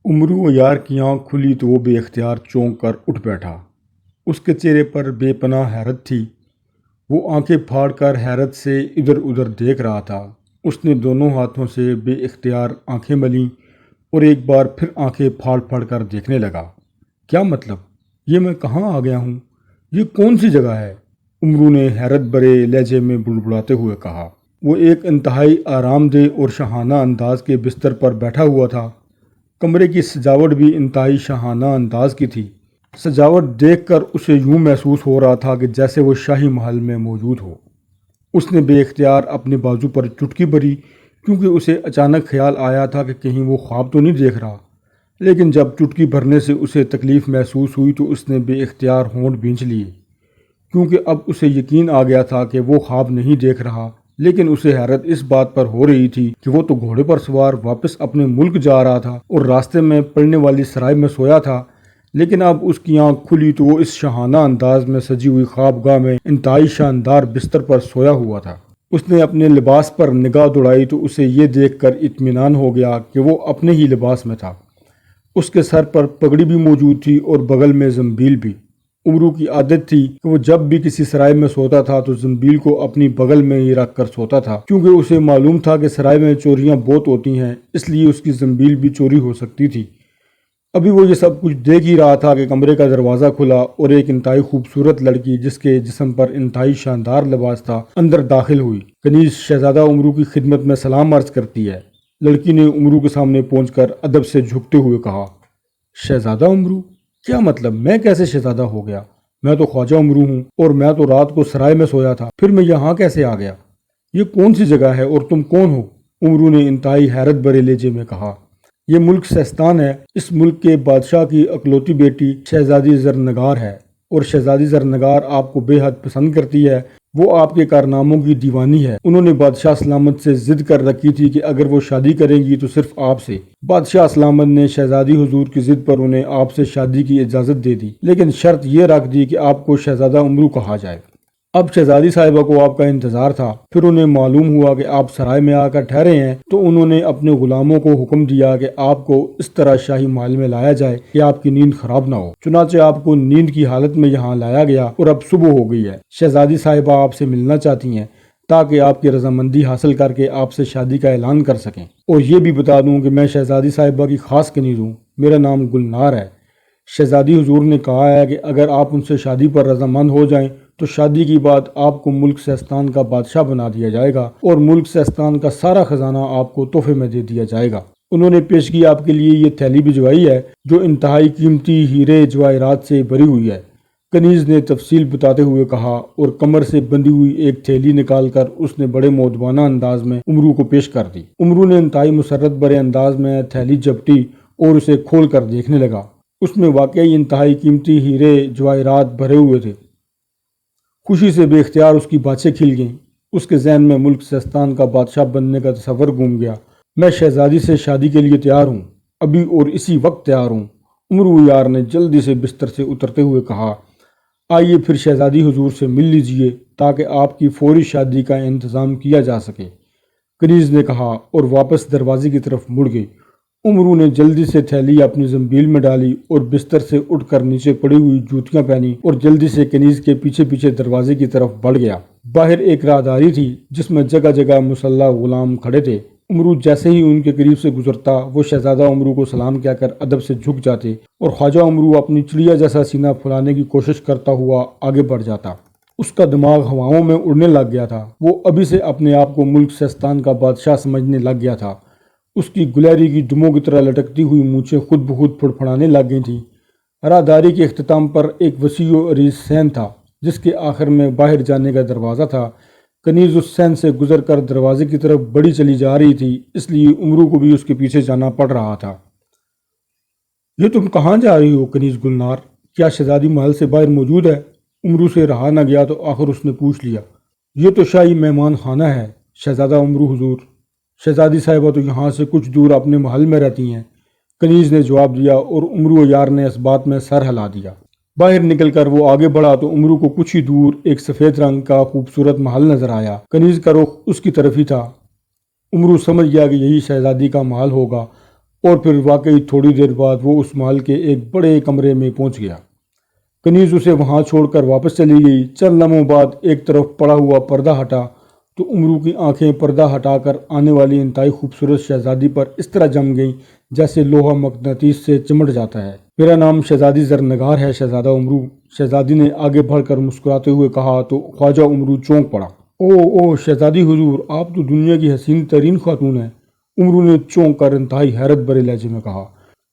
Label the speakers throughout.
Speaker 1: امرو و یار کی آنکھ کھلی تو وہ بے اختیار چونک کر اٹھ بیٹھا۔ اس کے چہرے پر بے پناہ حیرت تھی۔ وہ آنکھیں پھاڑ کر حیرت سے ادھر ادھر دیکھ رہا تھا۔ اس نے دونوں ہاتھوں سے بے اختیار آنکھیں ملیں اور ایک بار پھر آنکھیں پھاڑ پھاڑ کر دیکھنے لگا۔ کیا مطلب؟ یہ میں کہاں آ گیا ہوں؟ یہ کون سی جگہ ہے؟ امرو نے حیرت بھرے لہجے میں بڑبڑاتے ہوئے کہا۔ وہ ایک انتہائی آرام دہ اور شاہانہ انداز کے بستر پر بیٹھا ہوا تھا۔ کمرے کی سجاوٹ بھی انتہائی شاہانہ انداز کی تھی۔ سجاوٹ دیکھ کر اسے یوں محسوس ہو رہا تھا کہ جیسے وہ شاہی محل میں موجود ہو۔ اس نے بے اختیار اپنے بازو پر چٹکی بھری کیونکہ اسے اچانک خیال آیا تھا کہ کہیں وہ خواب تو نہیں دیکھ رہا، لیکن جب چٹکی بھرنے سے اسے تکلیف محسوس ہوئی تو اس نے بے اختیار ہونٹ بھینچ لیے کیونکہ اب اسے یقین آ گیا تھا کہ وہ خواب نہیں دیکھ رہا۔ لیکن اسے حیرت اس بات پر ہو رہی تھی کہ وہ تو گھوڑے پر سوار واپس اپنے ملک جا رہا تھا اور راستے میں پڑنے والی سرائے میں سویا تھا، لیکن اب اس کی آنکھ کھلی تو وہ اس شاہانہ انداز میں سجی ہوئی خوابگاہ میں انتہائی شاندار بستر پر سویا ہوا تھا۔ اس نے اپنے لباس پر نگاہ دوڑائی تو اسے یہ دیکھ کر اطمینان ہو گیا کہ وہ اپنے ہی لباس میں تھا۔ اس کے سر پر پگڑی بھی موجود تھی اور بغل میں زنبیل بھی۔ امرو کی عادت تھی کہ وہ جب بھی کسی سرائے میں سوتا تھا تو زنبیل کو اپنی بغل میں ہی رکھ کر سوتا تھا، کیونکہ اسے معلوم تھا کہ سرائے میں چوریاں بہت ہوتی ہیں، اس لیے اس کی زنبیل بھی چوری ہو سکتی تھی۔ ابھی وہ یہ سب کچھ دیکھ ہی رہا تھا کہ کمرے کا دروازہ کھلا اور ایک انتہائی خوبصورت لڑکی جس کے جسم پر انتہائی شاندار لباس تھا اندر داخل ہوئی۔ کنیز شہزادہ امرو کی خدمت میں سلام عرض کرتی ہے، لڑکی نے امرو کے سامنے پہنچ کر ادب سے جھکتے ہوئے کہا۔ شہزادہ امرو؟ کیا مطلب؟ میں کیسے شہزادہ ہو گیا؟ میں تو خواجہ امرو ہوں اور میں تو رات کو سرائے میں سویا تھا، پھر میں یہاں کیسے آ گیا؟ یہ کون سی جگہ ہے اور تم کون ہو؟ امرو نے انتہائی حیرت بھرے لہجے میں کہا۔ یہ ملک سیستان ہے۔ اس ملک کے بادشاہ کی اکلوتی بیٹی شہزادی زرنگار ہے اور شہزادی زرنگار آپ کو بے حد پسند کرتی ہے۔ وہ آپ کے کارناموں کی دیوانی ہے۔ انہوں نے بادشاہ سلامت سے ضد کر رکھی تھی کہ اگر وہ شادی کریں گی تو صرف آپ سے۔ بادشاہ سلامت نے شہزادی حضور کی ضد پر انہیں آپ سے شادی کی اجازت دے دی، لیکن شرط یہ رکھ دی کہ آپ کو شہزادہ امرو کہا جائے۔ اب شہزادی صاحبہ کو آپ کا انتظار تھا۔ پھر انہیں معلوم ہوا کہ آپ سرائے میں آ کر ٹھہرے ہیں تو انہوں نے اپنے غلاموں کو حکم دیا کہ آپ کو اس طرح شاہی محل میں لایا جائے کہ آپ کی نیند خراب نہ ہو۔ چنانچہ آپ کو نیند کی حالت میں یہاں لایا گیا اور اب صبح ہو گئی ہے۔ شہزادی صاحبہ آپ سے ملنا چاہتی ہیں تاکہ آپ کی رضامندی حاصل کر کے آپ سے شادی کا اعلان کر سکیں۔ اور یہ بھی بتا دوں کہ میں شہزادی صاحبہ کی خاص کنیز ہوں، میرا نام گلنار ہے۔ شہزادی حضور نے کہا ہے کہ اگر آپ ان سے شادی پر رضامند ہو جائیں تو شادی کی بعد آپ کو ملک سیستان کا بادشاہ بنا دیا جائے گا اور ملک سیستان کا سارا خزانہ آپ کو تحفے میں دے دیا جائے گا۔ انہوں نے پیشگی آپ کے لیے یہ تھیلی بھجوائی ہے جو انتہائی قیمتی ہیرے جواہرات سے بھری ہوئی ہے، کنیز نے تفصیل بتاتے ہوئے کہا، اور کمر سے بندھی ہوئی ایک تھیلی نکال کر اس نے بڑے مؤدبانہ انداز میں امرو کو پیش کر دی۔ امرو نے انتہائی مسرت بھرے انداز میں تھیلی جپٹی اور اسے کھول کر دیکھنے لگا۔ اس میں واقعی انتہائی قیمتی ہیرے جواہرات بھرے ہوئے تھے۔ خوشی سے بے اختیار اس کی باتیں کھل گئیں۔ اس کے ذہن میں ملک سیستان کا بادشاہ بننے کا تصور گھوم گیا۔ میں شہزادی سے شادی کے لیے تیار ہوں، ابھی اور اسی وقت تیار ہوں، امرو یار نے جلدی سے بستر سے اترتے ہوئے کہا۔ آئیے پھر شہزادی حضور سے مل لیجئے تاکہ آپ کی فوری شادی کا انتظام کیا جا سکے، کنیز نے کہا اور واپس دروازے کی طرف مڑ گئی۔ امرو نے جلدی سے تھیلی اپنی زنبیل میں ڈالی اور بستر سے اٹھ کر نیچے پڑی ہوئی جوتیاں پہنی اور جلدی سے کنیز کے پیچھے پیچھے دروازے کی طرف بڑھ گیا۔ باہر ایک راہداری تھی جس میں جگہ جگہ مسلح غلام کھڑے تھے۔ امرو جیسے ہی ان کے قریب سے گزرتا وہ شہزادہ امرو کو سلام کہہ کر ادب سے جھک جاتے اور خواجہ امرو اپنی چڑیا جیسا سینہ پھلانے کی کوشش کرتا ہوا آگے بڑھ جاتا۔ اس کا دماغ ہواؤں میں اڑنے لگ گیا تھا۔ وہ ابھی سے اپنے آپ کو ملک سیستان کا بادشاہ سمجھنے لگ گیا تھا۔ اس کی گلہری کی دموں کی طرح لٹکتی ہوئی مونچھیں خود بخود پھڑپھڑانے لگ گئی تھیں۔ راہداری کے اختتام پر ایک وسیع و عریض صحن تھا جس کے آخر میں باہر جانے کا دروازہ تھا۔ کنیز اس صحن سے گزر کر دروازے کی طرف بڑھی چلی جا رہی تھی، اس لیے امرو کو بھی اس کے پیچھے جانا پڑ رہا تھا۔ یہ تم کہاں جا رہی ہو کنیز گلنار؟ کیا شہزادی محل سے باہر موجود ہے؟ امرو سے رہا نہ گیا تو آخر اس نے پوچھ لیا۔ یہ تو شاہی مہمان خانہ ہے شہزادہ امرو حضور، شہزادی صاحبہ تو یہاں سے کچھ دور اپنے محل میں رہتی ہیں، کنیز نے جواب دیا اور امرو یار نے اس بات میں سر ہلا دیا۔ باہر نکل کر وہ آگے بڑھا تو امرو کو کچھ ہی دور ایک سفید رنگ کا خوبصورت محل نظر آیا۔ کنیز کا رخ اس کی طرف ہی تھا۔ امرو سمجھ گیا کہ یہی شہزادی کا محل ہوگا اور پھر واقعی تھوڑی دیر بعد وہ اس محل کے ایک بڑے کمرے میں پہنچ گیا۔ کنیز اسے وہاں چھوڑ کر واپس چلی گئی۔ چند لمحوں بعد ایک طرف پڑا ہوا پردہ ہٹا تو امرو کی آنکھیں پردہ ہٹا کر آنے والی انتہائی خوبصورت شہزادی پر اس طرح جم گئیں جیسے لوہا مقناطیس سے چمٹ جاتا ہے۔ میرا نام شہزادی زرنگار ہے شہزادہ امرو، شہزادی نے آگے بڑھ کر مسکراتے ہوئے کہا تو خواجہ امرو چونک پڑا۔ او شہزادی حضور، آپ تو دنیا کی حسین ترین خاتون ہیں، امرو نے چونک کر انتہائی حیرت بھرے لہجے میں کہا۔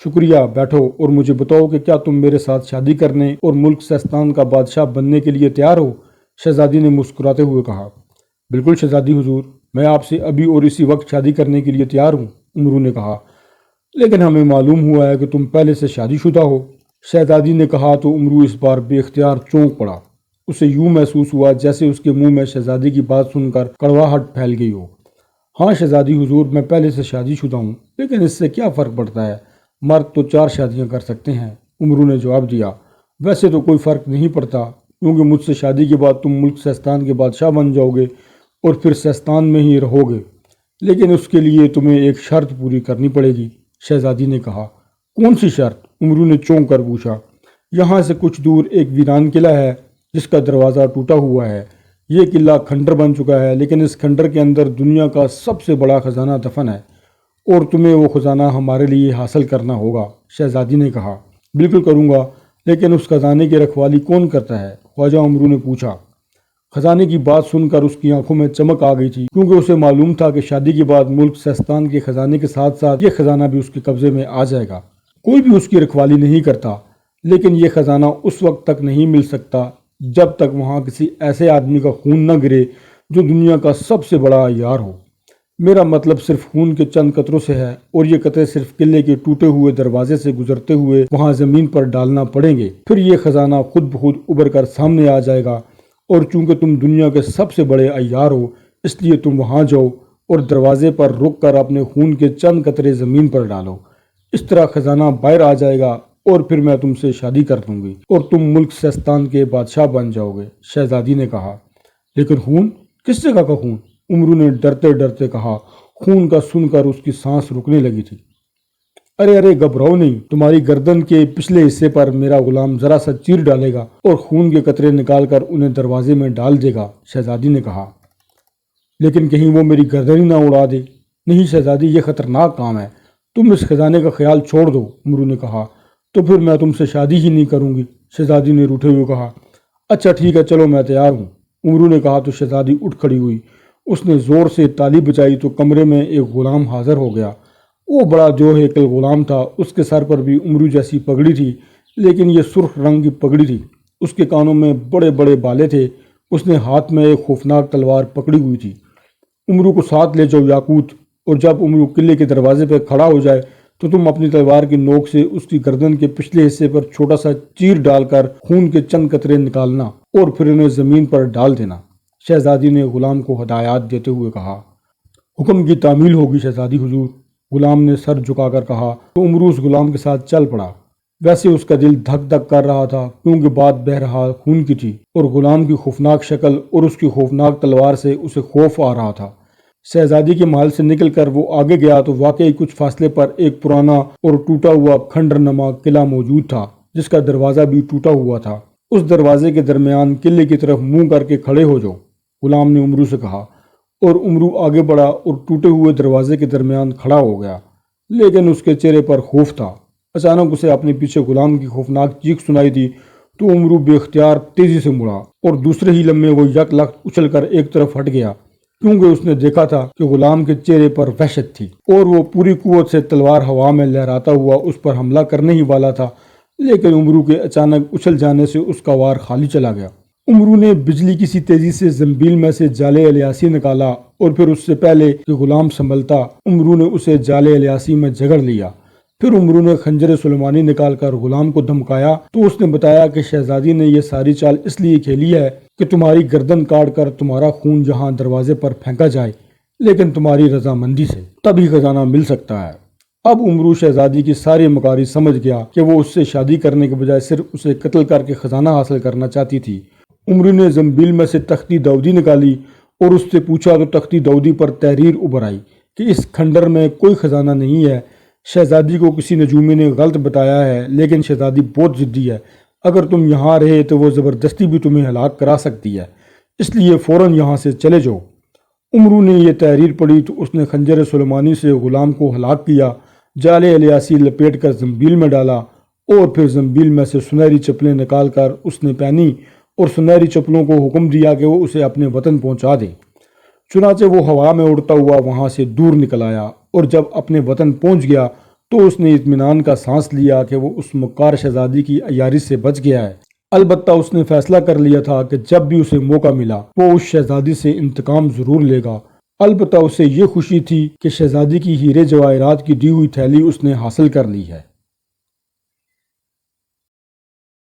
Speaker 1: شکریہ، بیٹھو اور مجھے بتاؤ کہ کیا تم میرے ساتھ شادی کرنے اور ملک سیستان کا بادشاہ بننے کے لیے تیار ہو؟ شہزادی نے مسکراتے ہوئے کہا۔ بالکل شہزادی حضور، میں آپ سے ابھی اور اسی وقت شادی کرنے کے لیے تیار ہوں، امرو نے کہا۔ لیکن ہمیں معلوم ہوا ہے کہ تم پہلے سے شادی شدہ ہو، شہزادی نے کہا تو امرو اس بار بے اختیار چونک پڑا۔ اسے یوں محسوس ہوا جیسے اس کے منہ میں شہزادی کی بات سن کر کڑواہٹ پھیل گئی ہو۔ ہاں شہزادی حضور، میں پہلے سے شادی شدہ ہوں، لیکن اس سے کیا فرق پڑتا ہے، مرد تو 4 شادیاں کر سکتے ہیں، امرو نے جواب دیا۔ ویسے تو کوئی فرق نہیں پڑتا، کیونکہ مجھ سے شادی کے بعد تم ملک سیستان کے بادشاہ بن جاؤ گے اور پھر سیستان میں ہی رہو گے، لیکن اس کے لیے تمہیں ایک شرط پوری کرنی پڑے گی، شہزادی نے کہا۔ کون سی شرط؟ امرو نے چونک کر پوچھا۔ یہاں سے کچھ دور ایک ویران قلعہ ہے جس کا دروازہ ٹوٹا ہوا ہے۔ یہ قلعہ کھنڈر بن چکا ہے، لیکن اس کھنڈر کے اندر دنیا کا سب سے بڑا خزانہ دفن ہے، اور تمہیں وہ خزانہ ہمارے لیے حاصل کرنا ہوگا، شہزادی نے کہا۔ بالکل کروں گا، لیکن اس خزانے کی رکھوالی کون کرتا ہے؟ خواجہ امرو نے پوچھا۔ خزانے کی بات سن کر اس کی آنکھوں میں چمک آ گئی تھی، کیونکہ اسے معلوم تھا کہ شادی کے بعد ملک سیستان کے خزانے کے ساتھ ساتھ یہ خزانہ بھی اس کے قبضے میں آ جائے گا۔ کوئی بھی اس کی رکھوالی نہیں کرتا، لیکن یہ خزانہ اس وقت تک نہیں مل سکتا جب تک وہاں کسی ایسے آدمی کا خون نہ گرے جو دنیا کا سب سے بڑا عیار ہو۔ میرا مطلب صرف خون کے چند قطروں سے ہے، اور یہ قطرے صرف قلعے کے ٹوٹے ہوئے دروازے سے گزرتے ہوئے وہاں زمین پر ڈالنا پڑیں گے، پھر یہ خزانہ خود بخود ابھر کر سامنے آ جائے گا، اور چونکہ تم دنیا کے سب سے بڑے عیار ہو اس لیے تم وہاں جاؤ اور دروازے پر رک کر اپنے خون کے چند قطرے زمین پر ڈالو۔ اس طرح خزانہ باہر آ جائے گا اور پھر میں تم سے شادی کر دوں گی اور تم ملک سیستان کے بادشاہ بن جاؤ گے، شہزادی نے کہا۔ لیکن خون؟ کس جگہ کا خون؟ امرو نے ڈرتے ڈرتے کہا۔ خون کا سن کر اس کی سانس رکنے لگی تھی۔ ارے گھبراؤ نہیں، تمہاری گردن کے پچھلے حصے پر میرا غلام ذرا سا چیر ڈالے گا اور خون کے قطرے نکال کر انہیں دروازے میں ڈال دے گا، شہزادی نے کہا۔ لیکن کہیں وہ میری گردن ہی نہ اڑا دے۔ نہیں شہزادی، یہ خطرناک کام ہے، تم اس خزانے کا خیال چھوڑ دو، امرو نے کہا۔ تو پھر میں تم سے شادی ہی نہیں کروں گی، شہزادی نے روٹھے ہوئے کہا۔ اچھا ٹھیک ہے، چلو میں تیار ہوں، امرو نے کہا تو شہزادی اٹھ کھڑی ہوئی۔ اس نے زور سے تالی بجائی تو کمرے میں ایک غلام حاضر ہو گیا۔ وہ بڑا جو ہیکل غلام تھا، اس کے سر پر بھی امرو جیسی پگڑی تھی، لیکن یہ سرخ رنگ کی پگڑی تھی۔ اس کے کانوں میں بڑے بڑے بالے تھے۔ اس نے ہاتھ میں ایک خوفناک تلوار پکڑی ہوئی تھی۔ امرو کو ساتھ لے جاؤ یاقوت، اور جب امرو قلعے کے دروازے پر کھڑا ہو جائے تو تم اپنی تلوار کی نوک سے اس کی گردن کے پچھلے حصے پر چھوٹا سا چیر ڈال کر خون کے چند قطرے نکالنا اور پھر انہیں زمین پر ڈال دینا، شہزادی نے غلام کو ہدایات دیتے ہوئے کہا۔ حکم کی تعمیل ہوگی شہزادی حضور، غلام نے سر جھکا کر کہا تو امرو اس غلام کے ساتھ چل پڑا۔ ویسے اس کا دل دھک دھک کر رہا تھا، کیونکہ بات بہرحال خون کی تھی اور غلام کی خوفناک شکل اور اس کی خوفناک تلوار سے اسے خوف آ رہا تھا۔ شہزادی کے محل سے نکل کر وہ آگے گیا تو واقعی کچھ فاصلے پر ایک پرانا اور ٹوٹا ہوا کھنڈر نما قلعہ موجود تھا، جس کا دروازہ بھی ٹوٹا ہوا تھا۔ اس دروازے کے درمیان قلعے کی طرف منہ کر کے کھڑے ہو جاؤ، غلام نے امرو سے کہا، اور امرو آگے بڑھا اور ٹوٹے ہوئے دروازے کے درمیان کھڑا ہو گیا، لیکن اس کے چہرے پر خوف تھا۔ اچانک اسے اپنے پیچھے غلام کی خوفناک چیخ سنائی دی تو امرو بے اختیار تیزی سے مڑا، اور دوسرے ہی لمحے وہ یک لخت اچھل کر ایک طرف ہٹ گیا، کیونکہ اس نے دیکھا تھا کہ غلام کے چہرے پر وحشت تھی اور وہ پوری قوت سے تلوار ہوا میں لہراتا ہوا اس پر حملہ کرنے ہی والا تھا، لیکن امرو کے اچانک اچھل جانے سے اس کا وار خالی چلا گیا۔ امرو نے بجلی کی سی تیزی سے زنبیل میں سے جالے الیاسی نکالا، اور پھر اس سے پہلے کہ غلام سنبھلتا امرو نے اسے جالے الیاسی میں جگڑ لیا۔ پھر امرو نے خنجر سلیمانی نکال کر غلام کو دھمکایا تو اس نے بتایا کہ شہزادی نے یہ ساری چال اس لیے کھیلی ہے کہ تمہاری گردن کاٹ کر تمہارا خون جہاں دروازے پر پھینکا جائے، لیکن تمہاری رضامندی سے، تبھی خزانہ مل سکتا ہے۔ اب امرو شہزادی کی ساری مکاری سمجھ گیا کہ وہ اس سے شادی کرنے کے بجائے صرف اسے قتل کر کے خزانہ حاصل کرنا چاہتی تھی۔ امرو نے زنبیل میں سے تختی داؤدی نکالی اور اس سے پوچھا تو تختی داؤدی پر تحریر ابھر آئی کہ اس کھنڈر میں کوئی خزانہ نہیں ہے۔ شہزادی کو کسی نجومی نے غلط بتایا ہے، لیکن شہزادی بہت ضدی ہے، اگر تم یہاں رہے تو وہ زبردستی بھی تمہیں ہلاک کرا سکتی ہے، اس لیے فوراً یہاں سے چلے جاؤ۔ عمرو نے یہ تحریر پڑھی تو اس نے خنجر سلیمانی سے غلام کو ہلاک کیا، جال الیاسی لپیٹ کر زنبیل میں ڈالا اور پھر زنبیل میں سے سنہری چپلیں نکال کر اس نے پہنی اور سنہری چپلوں کو حکم دیا کہ وہ اسے اپنے وطن پہنچا دیں۔ چنانچہ وہ ہوا میں اڑتا ہوا وہاں سے دور نکل آیا اور جب اپنے وطن پہنچ گیا تو اس نے اطمینان کا سانس لیا کہ وہ اس مکار شہزادی کی عیاری سے بچ گیا ہے۔ البتہ اس نے فیصلہ کر لیا تھا کہ جب بھی اسے موقع ملا وہ اس شہزادی سے انتقام ضرور لے گا۔ البتہ اسے یہ خوشی تھی کہ شہزادی کی ہیرے جواہرات کی دی ہوئی تھیلی اس نے حاصل کر لی ہے۔